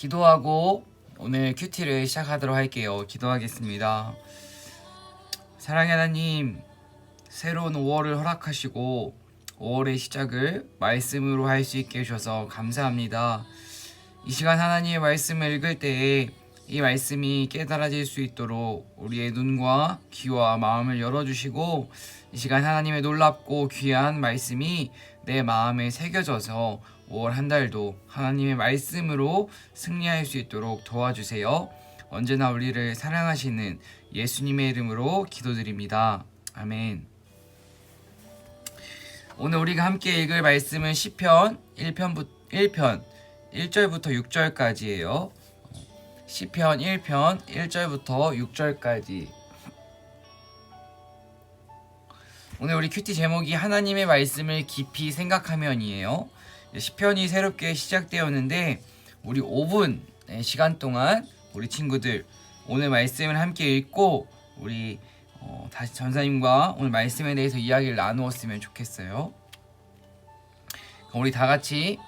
기도하고 오늘 큐티를 시작하도록 할게요. 기도하겠습니다. 사랑의 하나님, 새로운 5월을 허락하시고 5월의 시작을 말씀으로 할 수 있게 해주셔서 감사합니다. 이 시간 하나님의 말씀을 읽을 때에 이 말씀이 깨달아질 수 있도록 우리의 눈과 귀와 마음을 열어주시고 이 시간 하나님의 놀랍고 귀한 말씀이 내 마음에 새겨져서 5월 한 달도 하나님의 말씀으로 승리할 수 있도록 도와주세요. 언제나 우리를 사랑하시는 예수님의 이름으로 기도드립니다. 아멘. 오늘 우리가 함께 읽을 말씀은 시편 1편 1절부터 6절까지예요. 시편 1편 1절부터 6절까지. 오늘 우리 큐티 제목이 하나님의 말씀을 깊이 생각하면이에요. 시편이 새롭게 시작되었는데 우리 5분 시간 동안 우리 친구들 오늘 말씀을 함께 읽고 우리 다시 전사님과 오늘 말씀에 대해서 이야기를 나누었으면 좋겠어요. 우리 다 같이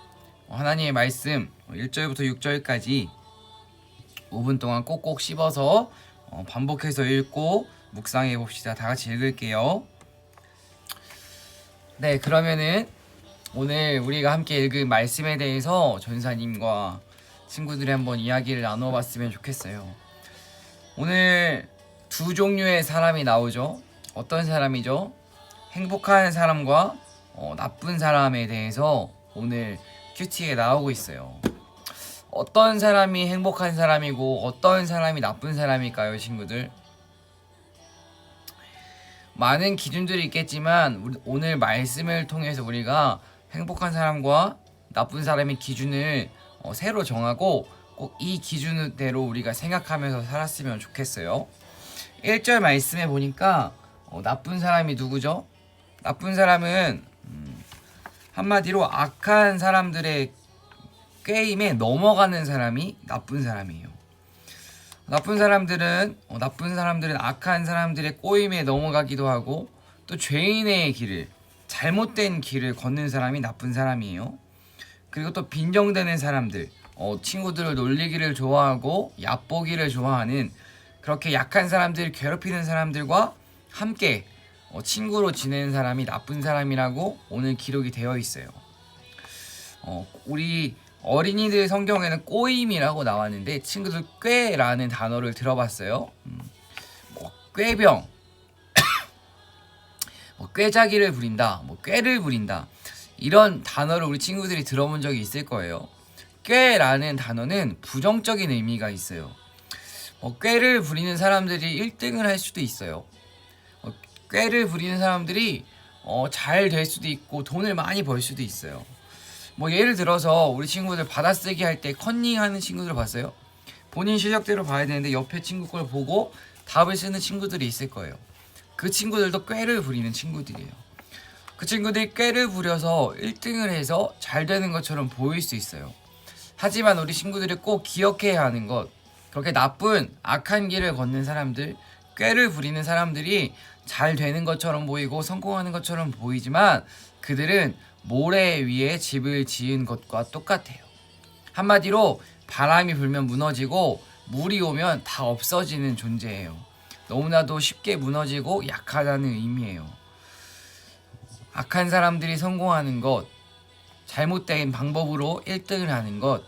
하나님의 말씀 1절부터 6절까지 5분 동안 꼭꼭 씹어서 반복해서 읽고 묵상해 봅시다. 다 같이 읽을게요. 네, 그러면은 오늘 우리가 함께 읽은 말씀에 대해서 전사님과 친구들이 한번 이야기를 나눠봤으면 좋겠어요. 오늘 두 종류의 사람이 나오죠. 어떤 사람이죠? 행복한 사람과 나쁜 사람에 대해서 오늘 큐티에 나오고 있어요. 어떤 사람이 행복한 사람이고 어떤 사람이 나쁜 사람일까요, 친구들? 많은 기준들이 있겠지만 오늘 말씀을 통해서 우리가 행복한 사람과 나쁜 사람의 기준을 새로 정하고 꼭 이 기준대로 우리가 생각하면서 살았으면 좋겠어요. 1절 말씀에 보니까 나쁜 사람이 누구죠? 나쁜 사람은 한마디로 악한 사람들의 꾀임에 넘어가는 사람이 나쁜 사람이에요. 나쁜 사람들은 악한 사람들의 꼬임에 넘어가기도 하고 또 죄인의 길을, 잘못된 길을 걷는 사람이 나쁜 사람이에요. 그리고 또 빈정대는 사람들, 친구들을 놀리기를 좋아하고 얕보기를 좋아하는 그렇게 약한 사람들을 괴롭히는 사람들과 함께 친구로 지내는 사람이 나쁜 사람이라고 오늘 기록이 되어 있어요. 우리 어린이들 성경에는 꼬임이라고 나왔는데 친구들 꾀라는 단어를 들어봤어요. 꾀병, 꾀자기를 부린다, 꾀를 부린다, 이런 단어를 우리 친구들이 들어본 적이 있을 거예요. 꾀라는 단어는 부정적인 의미가 있어요. 꾀를 부리는 사람들이 1등을 할 수도 있어요. 꾀를 부리는 사람들이 잘 될 수도 있고 돈을 많이 벌 수도 있어요. 예를 들어서 우리 친구들 받아쓰기 할 때 컨닝하는 친구들 봤어요? 본인 실력대로 봐야 되는데 옆에 친구 걸 보고 답을 쓰는 친구들이 있을 거예요. 그 친구들도 꾀를 부리는 친구들이에요. 그 친구들이 꾀를 부려서 1등을 해서 잘 되는 것처럼 보일 수 있어요. 하지만 우리 친구들이 꼭 기억해야 하는 것, 그렇게 나쁜 악한 길을 걷는 사람들, 꾀를 부리는 사람들이 잘 되는 것처럼 보이고 성공하는 것처럼 보이지만 그들은 모래 위에 집을 지은 것과 똑같아요. 한마디로 바람이 불면 무너지고 물이 오면 다 없어지는 존재예요. 너무나도 쉽게 무너지고 약하다는 의미예요. 악한 사람들이 성공하는 것, 잘못된 방법으로 1등을 하는 것,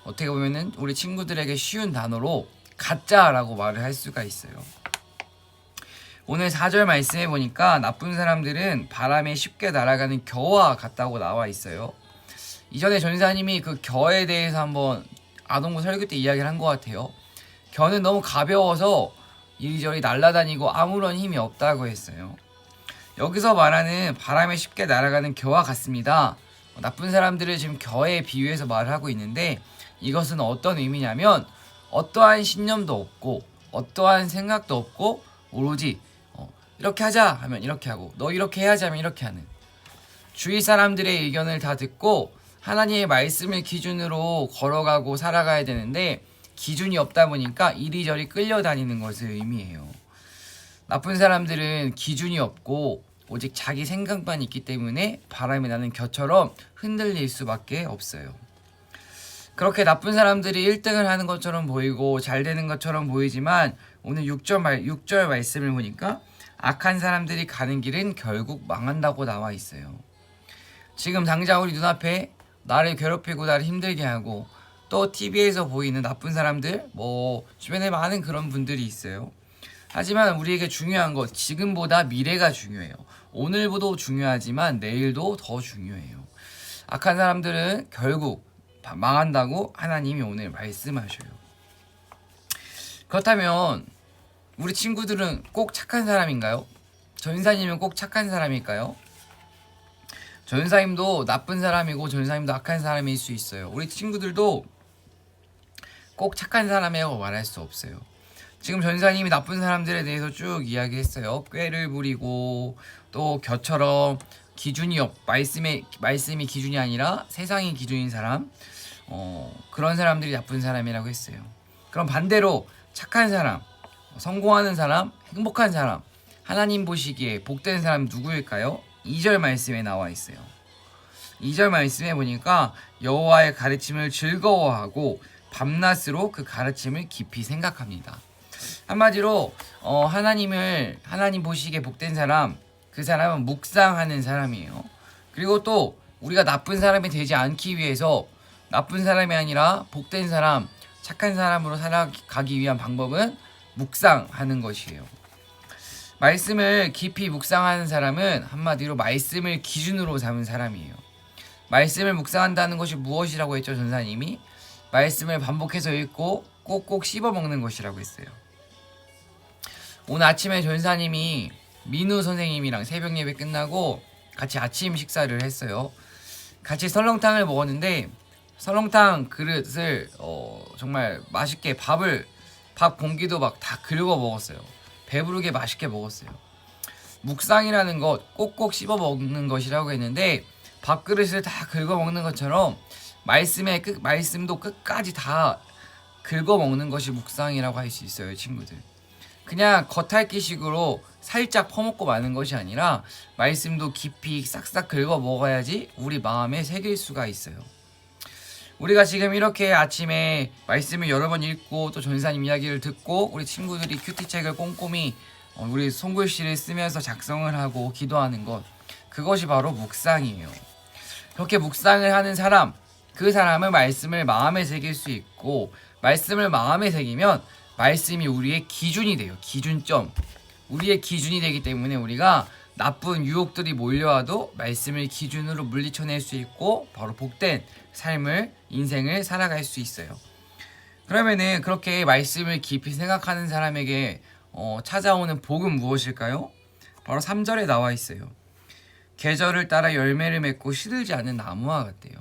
어떻게 보면은 우리 친구들에게 쉬운 단어로 가짜라고 말을 할 수가 있어요. 오늘 4절 말씀해 보니까 나쁜 사람들은 바람에 쉽게 날아가는 겨와 같다고 나와 있어요. 이전에 전사님이 그 겨에 대해서 한번 아동부 설교 때 이야기를 한 것 같아요. 겨는 너무 가벼워서 이리저리 날아다니고 아무런 힘이 없다고 했어요. 여기서 말하는 바람에 쉽게 날아가는 겨와 같습니다. 나쁜 사람들을 지금 겨에 비유해서 말을 하고 있는데 이것은 어떤 의미냐면 어떠한 신념도 없고 어떠한 생각도 없고 오로지 이렇게 하자 하면 이렇게 하고 너 이렇게 해야지 하면 이렇게 하는, 주위 사람들의 의견을 다 듣고 하나님의 말씀을 기준으로 걸어가고 살아가야 되는데 기준이 없다 보니까 이리저리 끌려다니는 것을 의미해요. 나쁜 사람들은 기준이 없고 오직 자기 생각만 있기 때문에 바람이 나는 겨처럼 흔들릴 수밖에 없어요. 그렇게 나쁜 사람들이 1등을 하는 것처럼 보이고 잘 되는 것처럼 보이지만 오늘 6절 말씀을 보니까 악한 사람들이 가는 길은 결국 망한다고 나와 있어요. 지금 당장 우리 눈앞에 나를 괴롭히고 나를 힘들게 하고 또 TV에서 보이는 나쁜 사람들, 주변에 많은 그런 분들이 있어요. 하지만 우리에게 중요한 것, 지금보다 미래가 중요해요. 오늘보다 중요하지만 내일도 더 중요해요. 악한 사람들은 결국 망한다고 하나님이 오늘 말씀하셔요. 그렇다면 우리 친구들은 꼭 착한 사람인가요? 전사님은 꼭 착한 사람일까요? 전사님도 나쁜 사람이고 전사님도 악한 사람일 수 있어요. 우리 친구들도 꼭 착한 사람이라고 말할 수 없어요. 지금 전사님이 나쁜 사람들에 대해서 쭉 이야기했어요. 꾀를 부리고 또 겨처럼 말씀이 기준이 아니라 세상이 기준인 사람, 그런 사람들이 나쁜 사람이라고 했어요. 그럼 반대로 착한 사람, 성공하는 사람, 행복한 사람, 하나님 보시기에 복된 사람 누구일까요? 2절 말씀에 나와 있어요. 2절 말씀에 보니까 여호와의 가르침을 즐거워하고 밤낮으로 그 가르침을 깊이 생각합니다. 한마디로 하나님 보시기에 복된 사람, 그 사람은 묵상하는 사람이에요. 그리고 또 우리가 나쁜 사람이 되지 않기 위해서 나쁜 사람이 아니라 복된 사람, 착한 사람으로 살아가기 위한 방법은 묵상하는 것이에요. 말씀을 깊이 묵상하는 사람은 한마디로 말씀을 기준으로 삼은 사람이에요. 말씀을 묵상한다는 것이 무엇이라고 했죠, 전사님이? 말씀을 반복해서 읽고 꼭꼭 씹어 먹는 것이라고 했어요. 오늘 아침에 전사님이 민우 선생님이랑 새벽 예배 끝나고 같이 아침 식사를 했어요. 같이 설렁탕을 먹었는데 설렁탕 그릇을 정말 맛있게 밥 공기도 막 다 긁어 먹었어요. 배부르게 맛있게 먹었어요. 묵상이라는 것, 꼭꼭 씹어 먹는 것이라고 했는데 밥그릇을 다 긁어 먹는 것처럼 말씀도 끝까지 다 긁어 먹는 것이 묵상이라고 할 수 있어요, 친구들. 그냥 겉핥기식으로 살짝 퍼먹고 마는 것이 아니라 말씀도 깊이 싹싹 긁어 먹어야지 우리 마음에 새길 수가 있어요. 우리가 지금 이렇게 아침에 말씀을 여러 번 읽고 또 전사님 이야기를 듣고 우리 친구들이 큐티책을 꼼꼼히 우리 손글씨를 쓰면서 작성을 하고 기도하는 것, 그것이 바로 묵상이에요. 그렇게 묵상을 하는 사람, 그 사람은 말씀을 마음에 새길 수 있고 말씀을 마음에 새기면 말씀이 우리의 기준이 돼요. 기준점. 우리의 기준이 되기 때문에 우리가 나쁜 유혹들이 몰려와도 말씀을 기준으로 물리쳐낼 수 있고 바로 복된 삶을, 인생을 살아갈 수 있어요. 그러면은 그렇게 말씀을 깊이 생각하는 사람에게 찾아오는 복은 무엇일까요? 바로 3절에 나와 있어요. 계절을 따라 열매를 맺고 시들지 않는 나무와 같대요.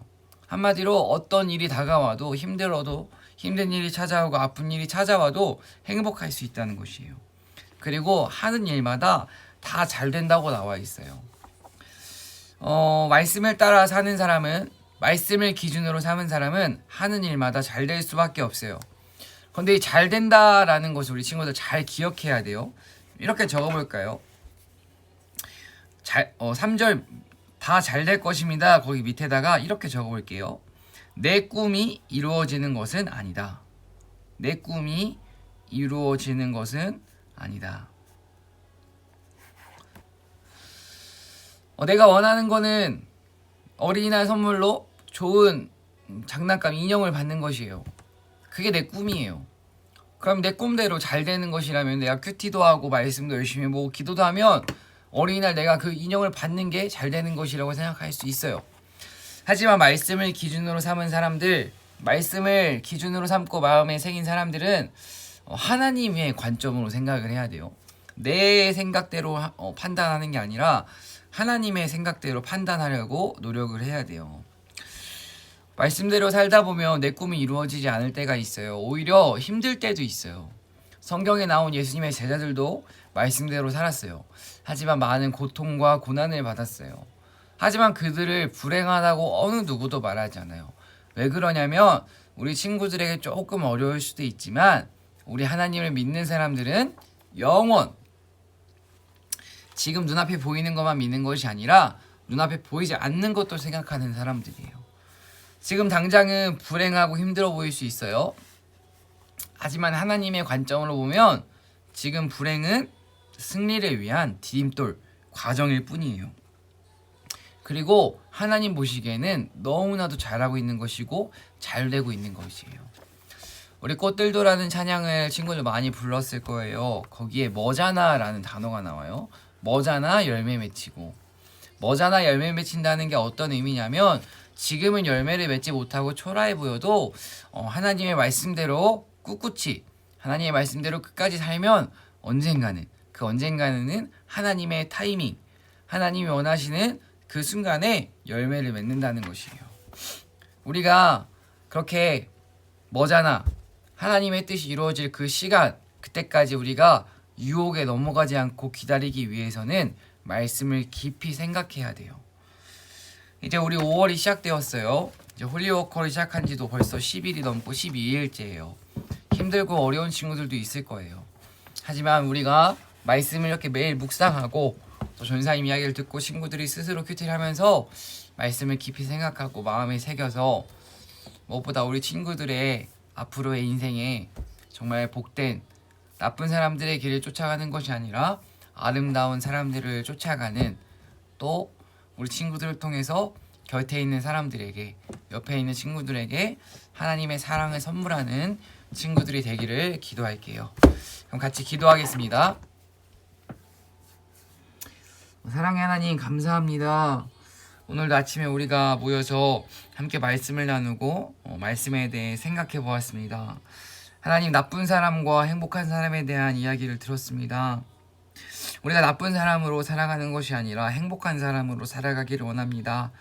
한마디로 어떤 일이 다가와도 힘들어도 힘든 일이 찾아오고 아픈 일이 찾아와도 행복할 수 있다는 것이에요. 그리고 하는 일마다 다 잘 된다고 나와 있어요. 말씀을 따라 사는 사람은, 말씀을 기준으로 삼은 사람은 하는 일마다 잘 될 수밖에 없어요. 그런데 이 잘 된다라는 것을 우리 친구들 잘 기억해야 돼요. 이렇게 적어볼까요? 3절 다 잘 될 것입니다. 거기 밑에다가 이렇게 적어볼게요. 내 꿈이 이루어지는 것은 아니다. 내 꿈이 이루어지는 것은 아니다. 내가 원하는 거는 어린이날 선물로 좋은 장난감 인형을 받는 것이에요. 그게 내 꿈이에요. 그럼 내 꿈대로 잘 되는 것이라면 내가 큐티도 하고 말씀도 열심히 보고 기도도 하면 어린이날 내가 그 인형을 받는 게 잘 되는 것이라고 생각할 수 있어요. 하지만 말씀을 기준으로 삼은 사람들, 말씀을 기준으로 삼고 마음에 새긴 사람들은 하나님의 관점으로 생각을 해야 돼요. 내 생각대로 판단하는 게 아니라 하나님의 생각대로 판단하려고 노력을 해야 돼요. 말씀대로 살다 보면 내 꿈이 이루어지지 않을 때가 있어요. 오히려 힘들 때도 있어요. 성경에 나온 예수님의 제자들도 말씀대로 살았어요. 하지만 많은 고통과 고난을 받았어요. 하지만 그들을 불행하다고 어느 누구도 말하지 않아요. 왜 그러냐면 우리 친구들에게 조금 어려울 수도 있지만 우리 하나님을 믿는 사람들은 영원, 지금 눈앞에 보이는 것만 믿는 것이 아니라 눈앞에 보이지 않는 것도 생각하는 사람들이에요. 지금 당장은 불행하고 힘들어 보일 수 있어요. 하지만 하나님의 관점으로 보면 지금 불행은 승리를 위한 디딤돌 과정일 뿐이에요. 그리고 하나님 보시기에는 너무나도 잘하고 있는 것이고 잘 되고 있는 것이에요. 우리 꽃들도라는 찬양을 친구들 많이 불렀을 거예요. 거기에 뭐잖아 라는 단어가 나와요. 뭐잖아 열매 맺히고. 뭐잖아 열매 맺힌다는 게 어떤 의미냐면 지금은 열매를 맺지 못하고 초라해 보여도 하나님의 말씀대로 꿋꿋이 하나님의 말씀대로 끝까지 살면 언젠가는 하나님의 타이밍, 하나님이 원하시는 그 순간에 열매를 맺는다는 것이에요. 우리가 그렇게 뭐잖아 하나님의 뜻이 이루어질 그 시간, 그때까지 우리가 유혹에 넘어가지 않고 기다리기 위해서는 말씀을 깊이 생각해야 돼요. 이제 우리 5월이 시작되었어요. 이제 홀리워커를 시작한 지도 벌써 10일이 넘고 12일째예요. 힘들고 어려운 친구들도 있을 거예요. 하지만 우리가 말씀을 이렇게 매일 묵상하고 또 전사님 이야기를 듣고 친구들이 스스로 큐티를 하면서 말씀을 깊이 생각하고 마음에 새겨서 무엇보다 우리 친구들의 앞으로의 인생에 정말 복된 나쁜 사람들의 길을 쫓아가는 것이 아니라 아름다운 사람들을 쫓아가는, 또 우리 친구들을 통해서 곁에 있는 사람들에게, 옆에 있는 친구들에게 하나님의 사랑을 선물하는 친구들이 되기를 기도할게요. 그럼 같이 기도하겠습니다. 사랑의 하나님 감사합니다. 오늘도 아침에 우리가 모여서 함께 말씀을 나누고 말씀에 대해 생각해 보았습니다. 하나님, 나쁜 사람과 행복한 사람에 대한 이야기를 들었습니다. 우리가 나쁜 사람으로 살아가는 것이 아니라 행복한 사람으로 살아가기를 원합니다.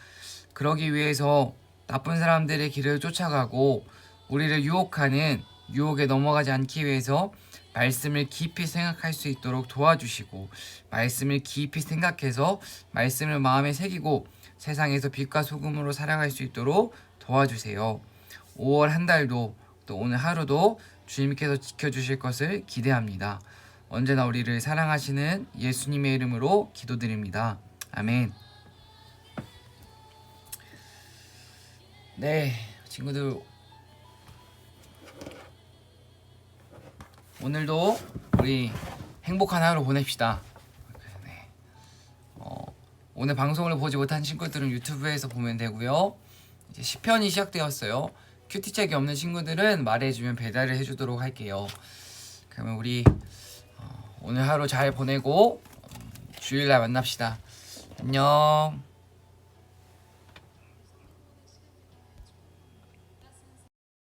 그러기 위해서 나쁜 사람들의 길을 쫓아가고 우리를 유혹하는 유혹에 넘어가지 않기 위해서 말씀을 깊이 생각할 수 있도록 도와주시고, 말씀을 깊이 생각해서 말씀을 마음에 새기고 세상에서 빛과 소금으로 살아갈 수 있도록 도와주세요. 5월 한 달도 또 오늘 하루도 주님께서 지켜주실 것을 기대합니다. 언제나 우리를 사랑하시는 예수님의 이름으로 기도드립니다. 아멘. 네, 친구들, 오늘도 우리 행복한 하루 보냅시다. 네. 오늘 방송을 보지 못한 친구들은 유튜브에서 보면 되고요. 이제 시편이 시작되었어요. 큐티책이 없는 친구들은 말해주면 배달을 해주도록 할게요. 그러면 우리 오늘 하루 잘 보내고 주일날 만납시다. 안녕.